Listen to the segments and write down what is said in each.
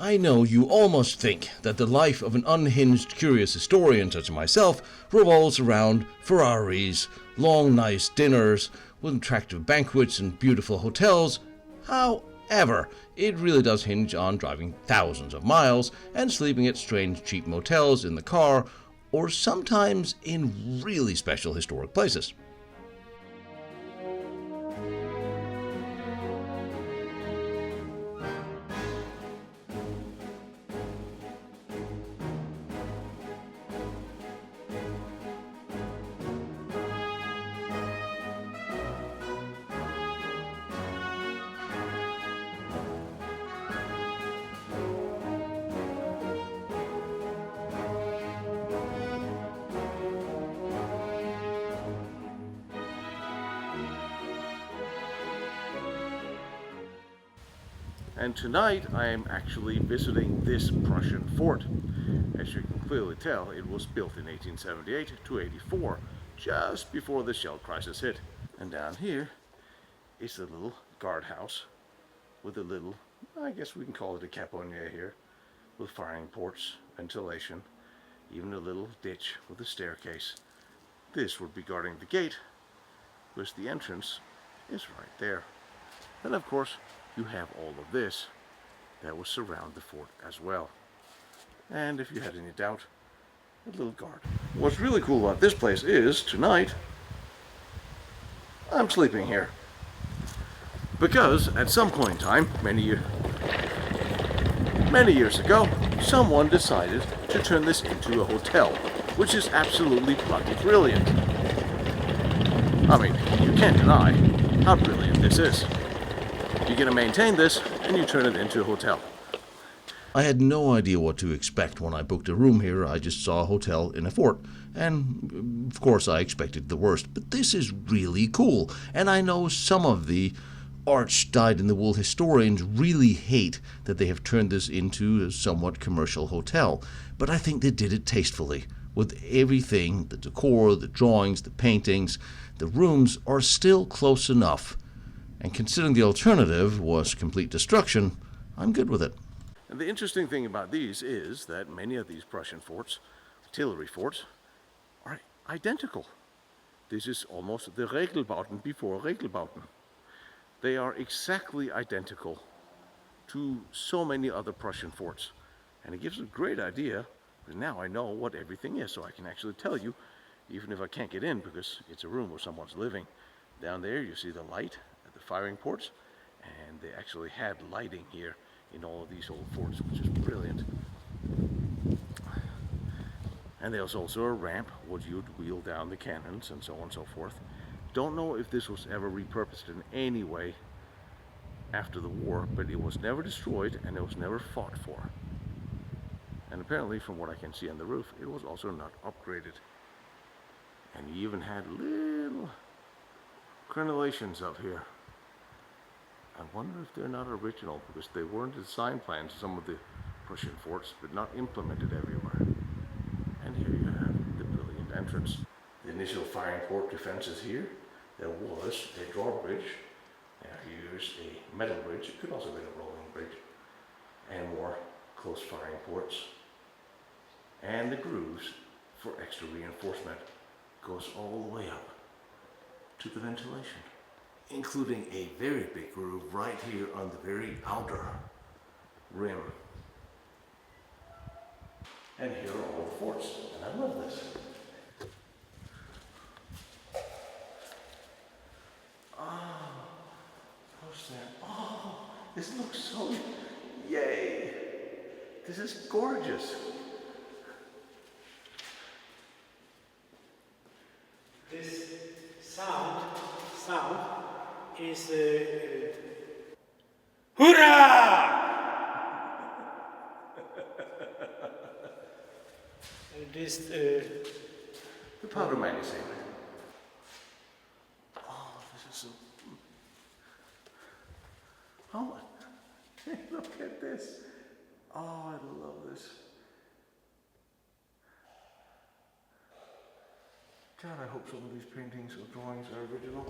I know you all must think that the life of an unhinged, curious historian such as myself revolves around Ferraris, long, nice dinners, with attractive banquets and beautiful hotels. However, it really does hinge on driving thousands of miles and sleeping at strange, cheap motels in the car, or sometimes in really special historic places. And tonight I am actually visiting this Prussian fort. As you can clearly tell, it was built in 1878 to 84, just before the shell crisis hit. And down here is a little guardhouse with a little, I guess we can call it a caponnier here, with firing ports, ventilation, even a little ditch with a staircase. This would be guarding the gate, because the entrance is right there. Then of course you have all of this that will surround the fort as well. And if you had any doubt, a little guard. What's really cool about this place is, tonight, I'm sleeping here. Because at some point in time, many years ago, someone decided to turn this into a hotel, which is absolutely bloody brilliant. I mean, you can't deny how brilliant this is. You're going to maintain this, and you turn it into a hotel. I had no idea what to expect when I booked a room here. I just saw a hotel in a fort, and of course I expected the worst. But this is really cool, and I know some of the arch dyed-in-the-wool historians really hate that they have turned this into a somewhat commercial hotel. But I think they did it tastefully. With everything, the decor, the drawings, the paintings, the rooms are still close enough. And considering the alternative was complete destruction, I'm good with it. And the interesting thing about these is that many of these Prussian forts, artillery forts, are identical. This is almost the Regelbauten before Regelbauten. They are exactly identical to so many other Prussian forts. And it gives a great idea, because now I know what everything is, so I can actually tell you, even if I can't get in because it's a room where someone's living. Down there you see the light at the firing ports, and they actually had lighting here in all of these old forts, which is brilliant. And there's also a ramp where you'd wheel down the cannons and so on and so forth. Don't know if this was ever repurposed in any way after the war, but it was never destroyed and it was never fought for. And apparently, from what I can see on the roof, it was also not upgraded. And you even had little crenellations up here. I wonder if they're not original, because they were in the design plans of some of the Prussian forts, but not implemented everywhere. And here you have the brilliant entrance. The initial firing port defenses here. There was a drawbridge. Now here's a metal bridge. It could also be a rolling bridge. And more close firing ports. And the grooves for extra reinforcement goes all the way up to the ventilation, including a very big groove right here on the very outer rim. And here are all the forts, and I love this. What's that? Oh, this looks so, yay. This is gorgeous. This sound is hurrah! This the powder magazine. Oh, this is so. Oh, look at this. Oh, I love this. God, I hope some of these paintings or drawings are original.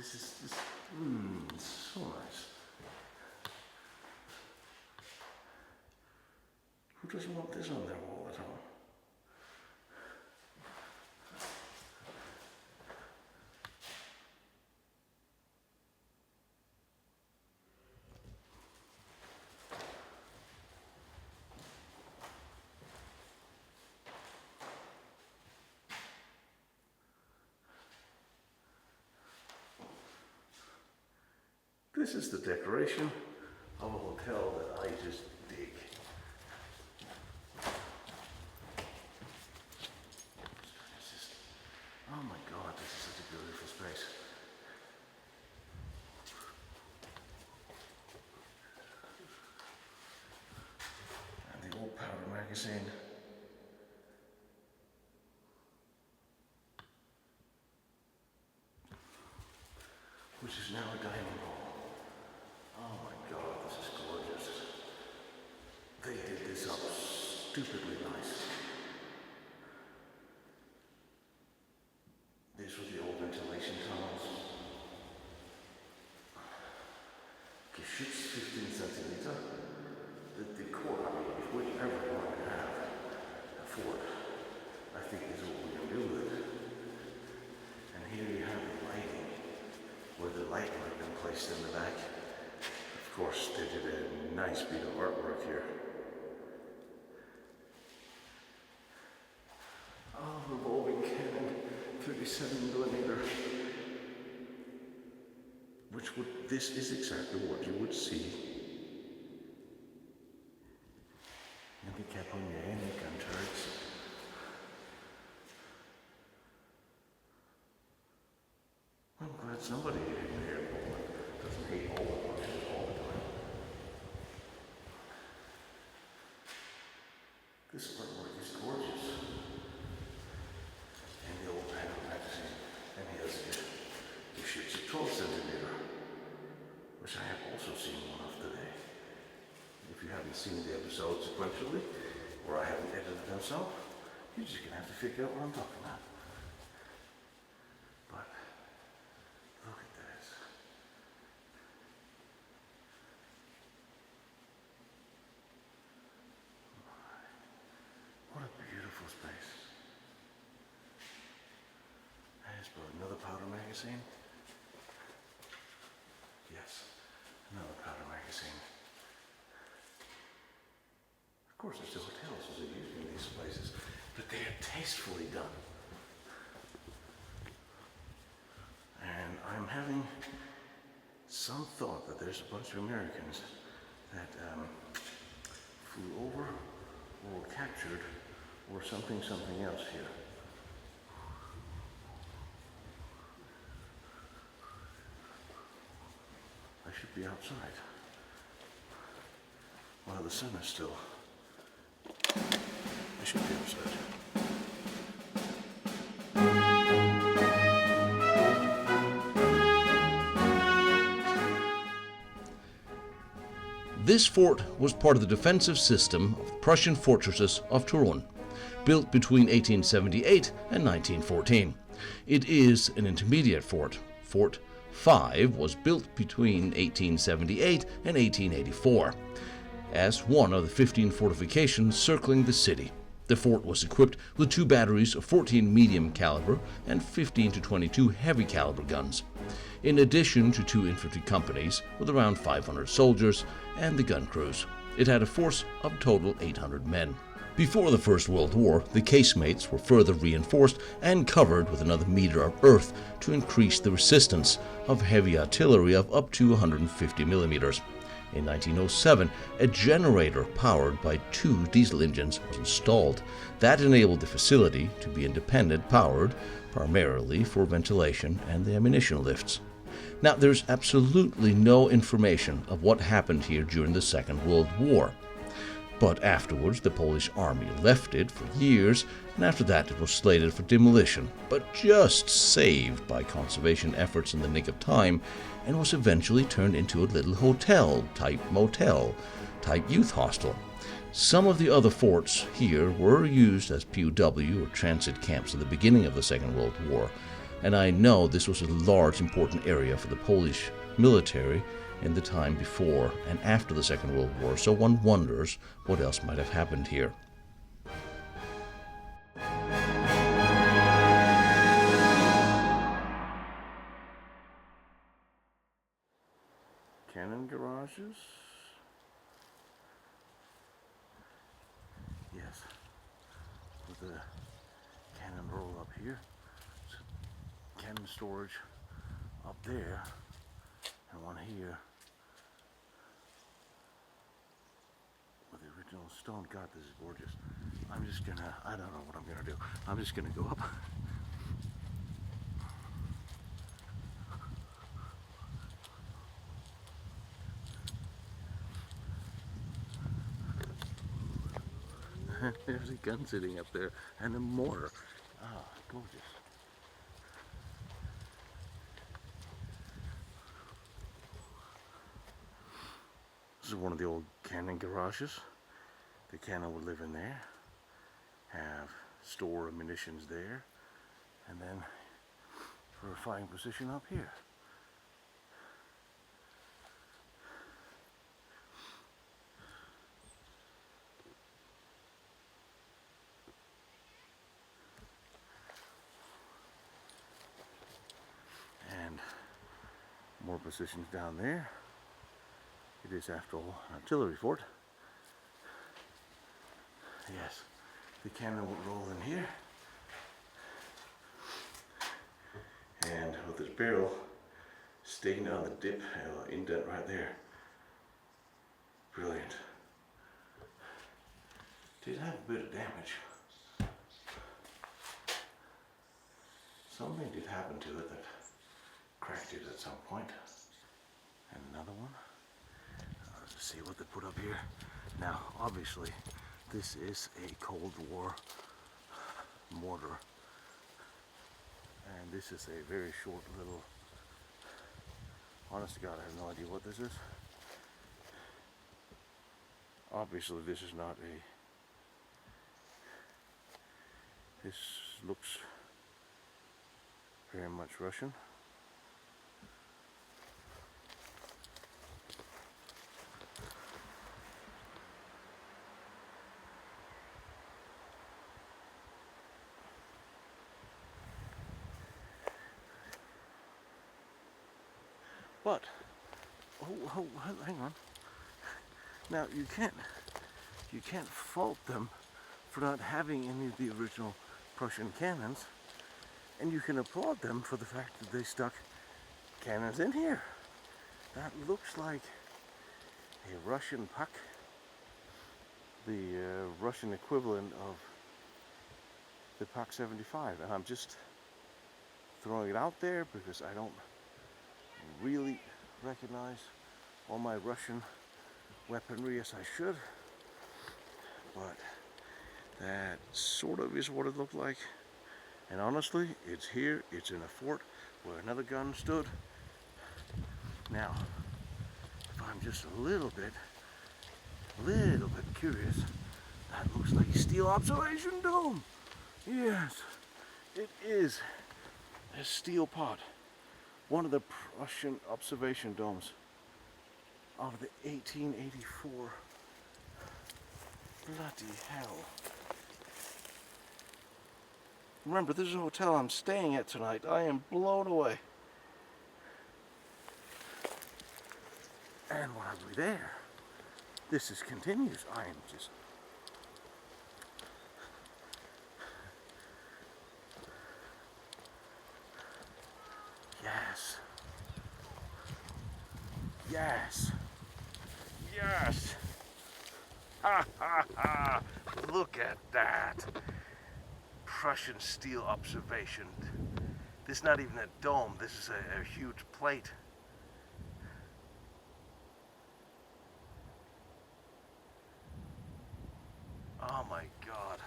this is so nice. Who doesn't want this on their wall at home? This is the decoration of a hotel that I just dig. Oh my God, this is such a beautiful space. And the old powder magazine. Which is now a dining hall. Oh my God, this is gorgeous. They did this up stupidly nice. These were the old ventilation tunnels. Geschütz 15 centimeter. The decor, I mean, if we ever want to have a fort, I think this is what we're going to do with it. And here you have the lighting, where the light would have been placed in the back. Of course, they did a nice bit of artwork here. Oh, revolving cannon, 37mm. This is exactly what you would see in the Caponier and the gun turrets. I'm glad somebody in here doesn't hate all the watches all the time. This artwork is gorgeous. And the old panel magazine. And he has the shoots a 12 centimeter, which I have also seen one of today. If you haven't seen the episode sequentially, or I haven't edited them so, you're just gonna have to figure out what I'm talking about. But look at this. What a beautiful space. There's another powder magazine. Yes, another powder magazine. Of course, there's still hotels as they use in these places, but they are tastefully done. And I'm having some thought that there's a bunch of Americans that flew over or were captured or something else here. I should be outside while the sun is still. I should be outside. This fort was part of the defensive system of the Prussian fortresses of Torun, built between 1878 and 1914. It is an intermediate fort. Fort 5 was built between 1878 and 1884 as one of the 15 fortifications circling the city. The fort was equipped with 2 batteries of 14 medium caliber and 15 to 22 heavy caliber guns, in addition to 2 infantry companies with around 500 soldiers and the gun crews. It had a force of total 800 men. Before the First World War, the casemates were further reinforced and covered with another meter of earth to increase the resistance of heavy artillery of up to 150 millimeters. In 1907, a generator powered by 2 diesel engines was installed. That enabled the facility to be independent powered, primarily for ventilation and the ammunition lifts. Now, there's absolutely no information of what happened here during the Second World War. But afterwards, the Polish army left it for years, and after that it was slated for demolition, but just saved by conservation efforts in the nick of time, and was eventually turned into a little hotel-type motel-type youth hostel. Some of the other forts here were used as POW or transit camps at the beginning of the Second World War, and I know this was a large important area for the Polish military in the time before and after the Second World War, so one wonders what else might have happened here. Cannon garages. Yes, with the cannon roll up here, so cannon storage up there, and one here with the original stone. God, this is gorgeous. I'm just gonna, I don't know what I'm gonna do. I'm just gonna go up. There's a gun sitting up there and a mortar. Ah, gorgeous. This is one of the old cannon garages. The cannon would live in there, have store munitions there, and then for a firing position up here. And more positions down there. It is, after all, an artillery fort. Yes, the cannon would roll in here, and with this barrel sticking down the dip, indent right there. Brilliant. Did have a bit of damage. Something did happen to it that cracked it at some point. And another one. Let's see what they put up here. Now, obviously, this is a Cold War mortar. And this is a very short little, honest to God, I have no idea what this is. Obviously, this is not a, this looks very much Russian. But, hang on. Now you can't fault them for not having any of the original Prussian cannons, and you can applaud them for the fact that they stuck cannons in here. That looks like a Russian puck, the Russian equivalent of the Pak 75, and I'm just throwing it out there because I don't really recognize all my Russian weaponry as I should, but that sort of is what it looked like. And honestly, it's here, it's in a fort where another gun stood. Now, if I'm just a little bit curious, that looks like a steel observation dome. Yes, it is a steel pot. One of the Prussian observation domes of the 1884. Bloody hell. Remember, this is a hotel I'm staying at tonight. I am blown away. And while we're there, this is continues. I am just... Yes. Yes. Yes. Ha ha ha. Look at that. Prussian steel observation. This is not even a dome. This is a huge plate. Oh my God.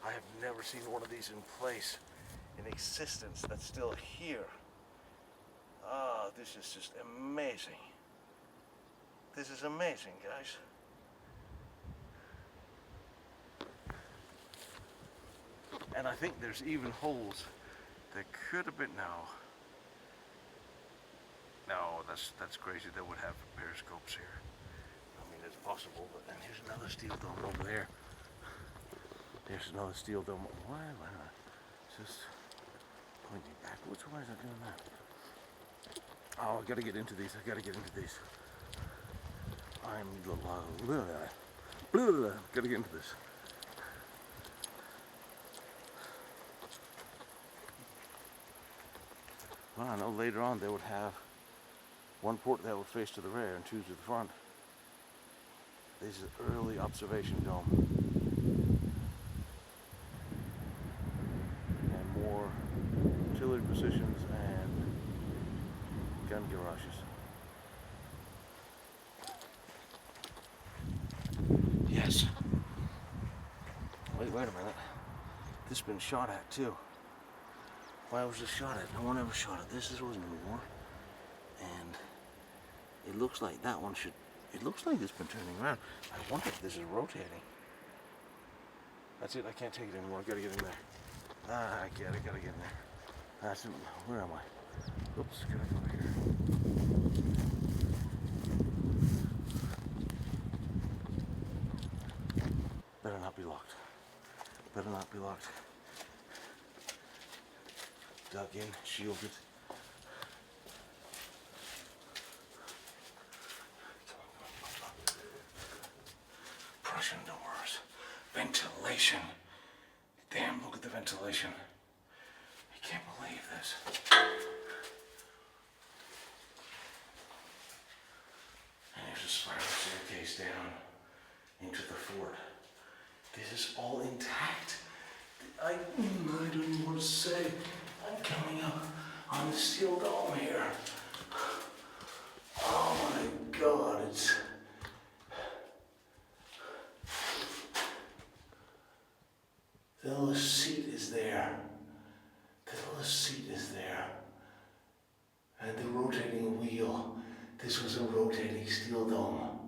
I have never seen one of these in place, in existence, that's still here. Oh, this is just amazing. This is amazing, guys. And I think there's even holes There could have been, no. No, that's crazy. They would have periscopes here. I mean, it's possible, but then here's another steel dome over there. There's another steel dome. Why not? It's just pointing backwards. Why is it doing that? Oh, I gotta get into these. I gotta get into these. Gotta get into this. Well, I know later on they would have one port that would face to the rear and two to the front. This is early observation dome. And more artillery positions and gun garages. Yes. Wait a minute. This has been shot at too. Why was this shot at? No one ever shot at this. This wasn't a war. And it looks like that one should, it looks like it's been turning around. I wonder if this is rotating. That's it, I can't take it anymore. I gotta get in there. I gotta get in there. That's it. Where am I? Oops, gotta go here. Better not be locked. Better not be locked. Dug in, shielded. Prussian doors. Ventilation. Damn, look at the ventilation. I can't believe this. And there's a spiral staircase down into the fort. This is all intact. I don't even want to say. I'm coming up on the steel dome here. Oh my God, it's... The little seat is there. The little seat is there. And the rotating wheel. This was a rotating steel dome.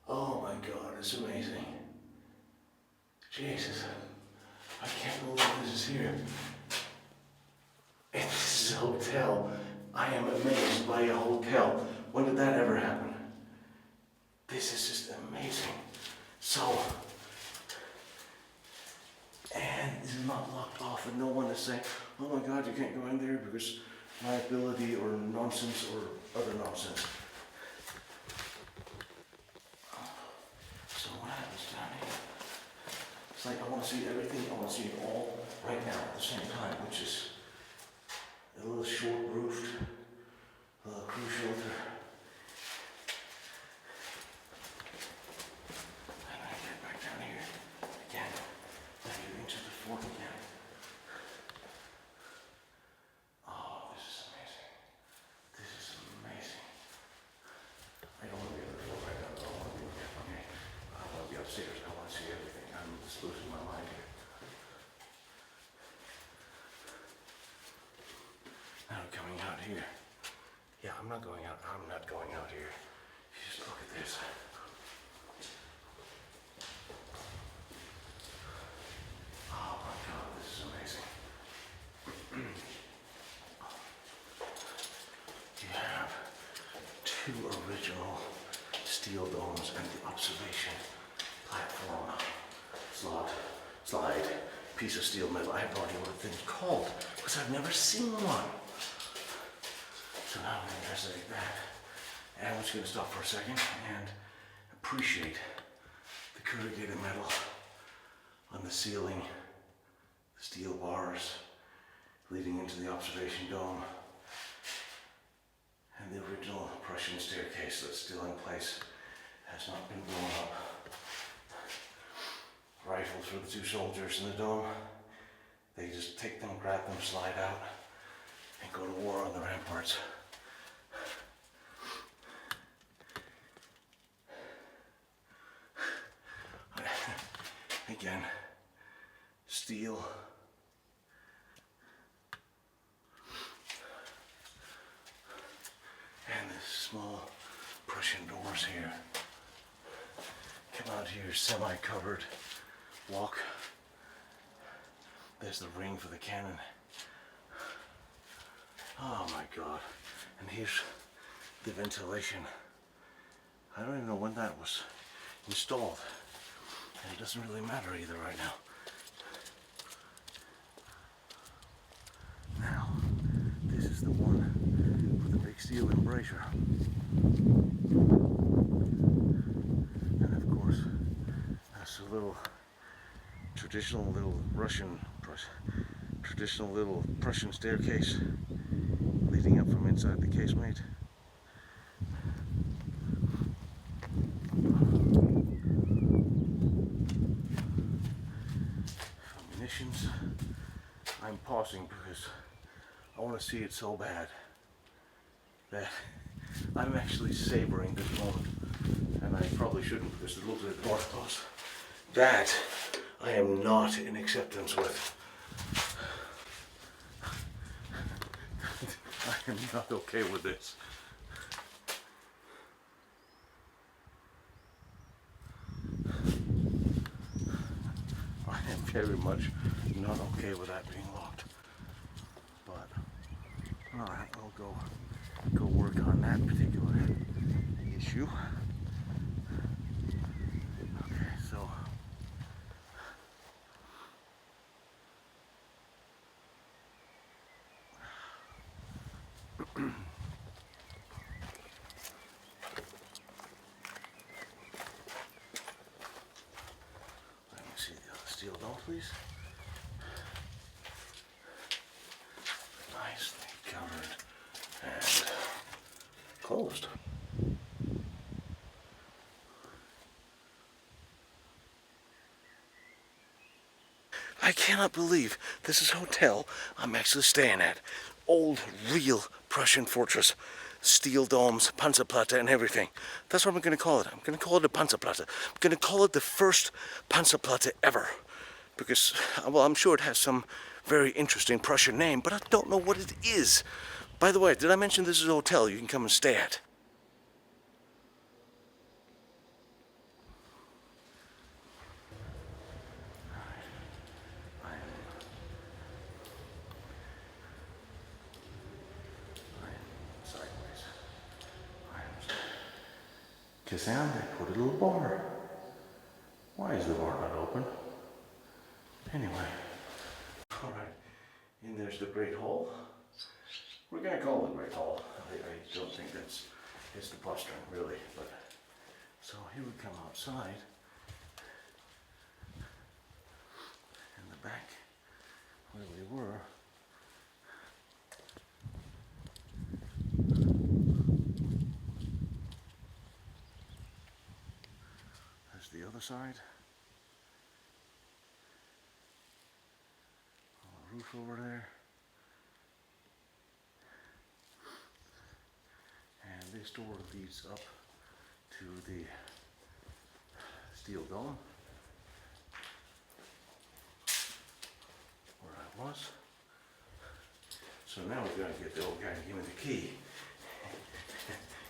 Oh my God, it's amazing. Jesus, I can't believe this is here. And this is a hotel. I am amazed by a hotel. When did that ever happen? This is just amazing. So, and this is not locked off, and no one is saying, oh my God, you can't go in there because liability or nonsense or other nonsense. So what happens down here? It's like I want to see everything, I want to see it all right now at the same time, which is a little short-roofed, crew shelter. And I get back down here again, back into the fort again. Oh, this is amazing. This is amazing. I don't want to be on the floor right now. I don't want to be okay. I want to be upstairs. I want to see everything. I'm just losing my mind here. Now I'm coming out here. Yeah, I'm not going out. I'm not going out here. Just look at this. Oh my God, this is amazing. You have two original steel domes and the observation platform. Slide, piece of steel metal. I have no idea what the thing's called because I've never seen one. So now I'm going to investigate that. And I'm just going to stop for a second and appreciate the corrugated metal on the ceiling, the steel bars leading into the observation dome, and the original Prussian staircase that's still in place, has not been blown up. Rifles for the two soldiers in the dome. They just take them, grab them, slide out, and go to war on the ramparts. Again, steel. And the small Prussian doors here. Come out here, semi-covered. Walk. There's the ring for the cannon. Oh my God. And here's the ventilation. I don't even know when that was installed. And it doesn't really matter either right now. Now, this is the one with the big steel embrasure. And of course, that's a little traditional little Prussian staircase leading up from inside the casemate. Munitions. I'm pausing because I want to see it so bad that I'm actually savoring this moment, and I probably shouldn't because it looks like orthodox. That I am not in acceptance with. I am not okay with this. I am very much not okay with that being locked. But alright, I'll go work on that particular issue. Okay, so let me see the other steel door, please. Nicely covered and closed. I cannot believe this is a hotel I'm actually staying at. Old, real Prussian fortress. Steel domes, Panzer-Platte and everything. That's what I'm going to call it. I'm going to call it a Panzer-Platte. I'm going to call it the first Panzer-Platte ever. Because, well, I'm sure it has some very interesting Prussian name, but I don't know what it is. By the way, did I mention this is a hotel you can come and stay at? Kazan, they put a little bar. Why is the bar not open? Anyway. Alright, and there's the Great Hall. We're gonna call it Great Hall. I don't think it's the postern, really. But so here we come outside. In the back, where we were. The other side. Roof over there. And this door leads up to the steel dome where I was. So now we're going to get the old guy to give me the key.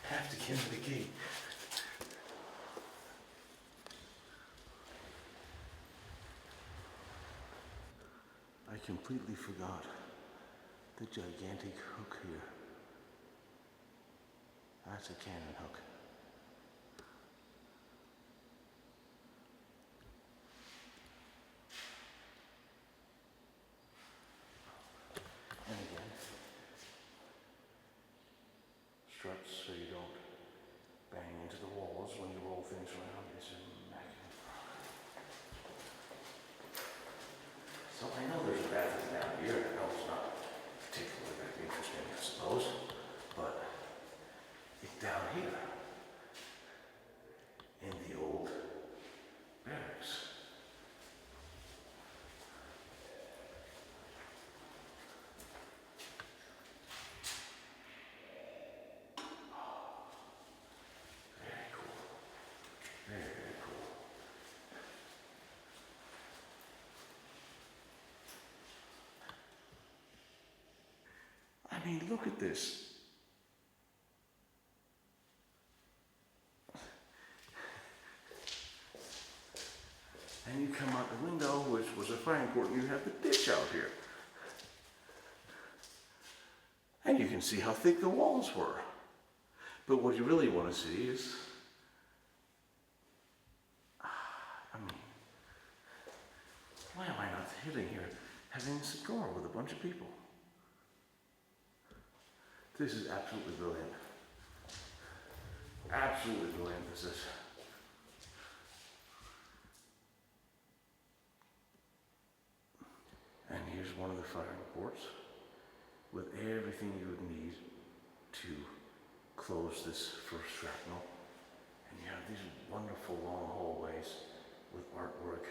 Have to give me the key. I completely forgot the gigantic hook here. That's a cannon hook. And again, struts so you don't bang into the walls when you roll things around. It's immaculate. So I know there's a bathroom down here. I know it's not particularly that interesting, I suppose, but it's down here in the old barracks. Very cool. Very, very cool. I mean, look at this. And you come out the window, which was a frying court, and you have the ditch out here. And you can see how thick the walls were. But what you really want to see is, I mean, why am I not sitting here having a cigar with a bunch of people? This is absolutely brilliant. Absolutely brilliant, this is. And here's one of the firing ports with everything you would need to close this first shrapnel. And you have these wonderful long hallways with artwork.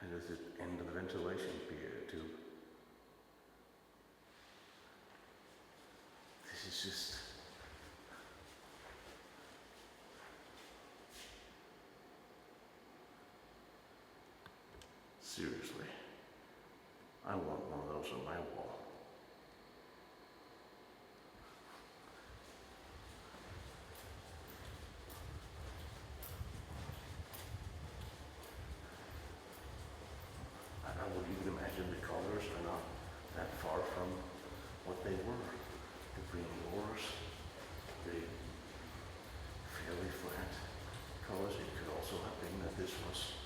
And there's the end of the ventilation tube. This is just... seriously, I want one of those on my wall. I would even imagine the colors are not that far from what they were. The green doors, the fairly flat colors. It could also have been that this was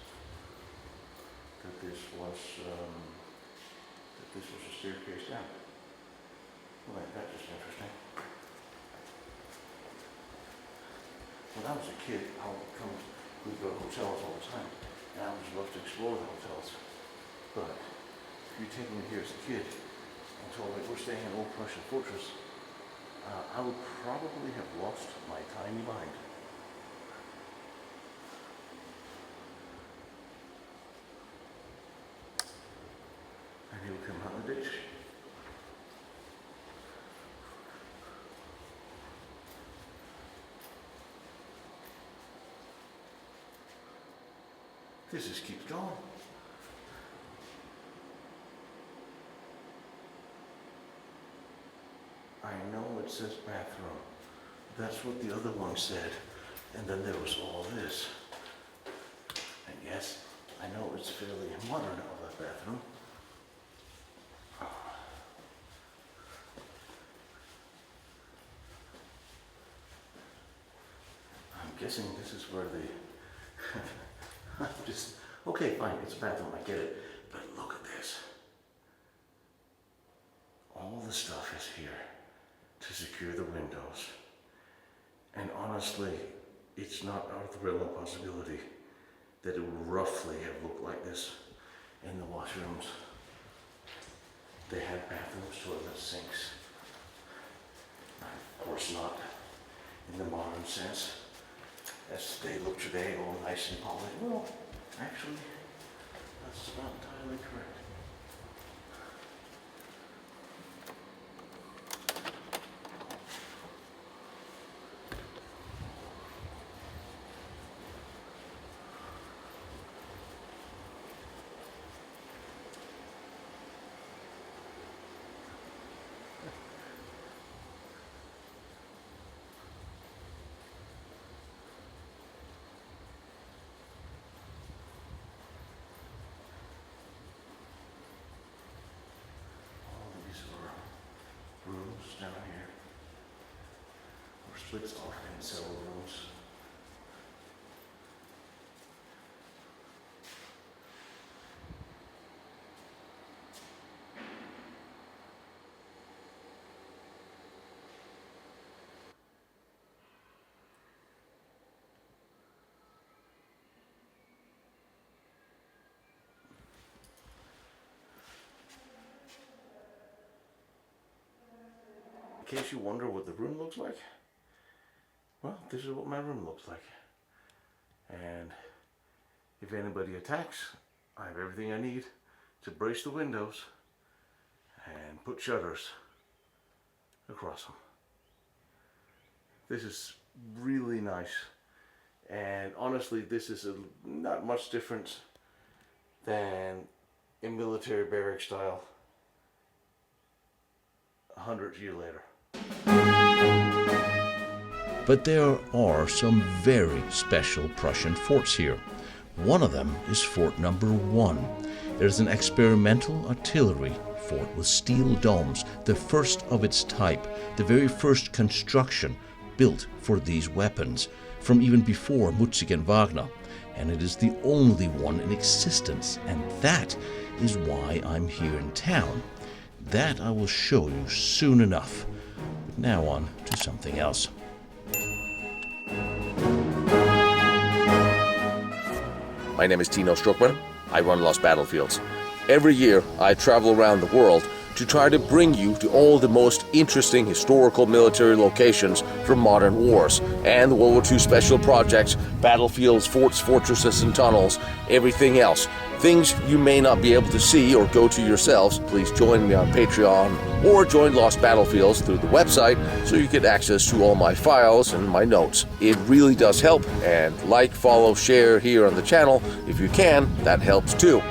a staircase down. Well, that's just interesting. When I was a kid, we'd go to hotels all the time, and I would love to explore the hotels. But if you take me here as a kid and told me we're staying in an old Prussian fortress, I would probably have lost my tiny mind. And he would come out of the ditch. This just keeps going. I know it says bathroom. That's what the other one said. And then there was all this. And yes, I know it's fairly modern, all that bathroom. I'm guessing this is where okay, fine, it's a bathroom, I get it. But look at this. All the stuff is here to secure the windows. And honestly, it's not out of the realm of possibility that it would roughly have looked like this in the washrooms. They had bathrooms, toilets, sinks. Of course not in the modern sense, as they look today, all nice and polished. Well, actually, that's not entirely correct. Rooms down here, or splits off in several rooms. In case you wonder what the room looks like, well, this is what my room looks like. And if anybody attacks, I have everything I need to brace the windows and put shutters across them. This is really nice. And honestly, this is not much different than a military barrack style 100 years later. But there are some very special Prussian forts here, One of them is Fort Number 1. It is an experimental artillery fort with steel domes, the first of its type, the very first construction built for these weapons, from even before Mutzig and Wagner. And it is the only one in existence, and that is why I'm here in town. That I will show you soon enough. But now on to something else. My name is Tino Struckmann. I run Lost Battlefields. Every year, I travel around the world to try to bring you to all the most interesting historical military locations from modern wars and the World War II special projects, battlefields, forts, fortresses, and tunnels, everything else. Things you may not be able to see or go to yourselves. Please join me on Patreon or join Lost Battlefields through the website so you get access to all my files and my notes. It really does help, and like, follow, share here on the channel if you can. That helps too.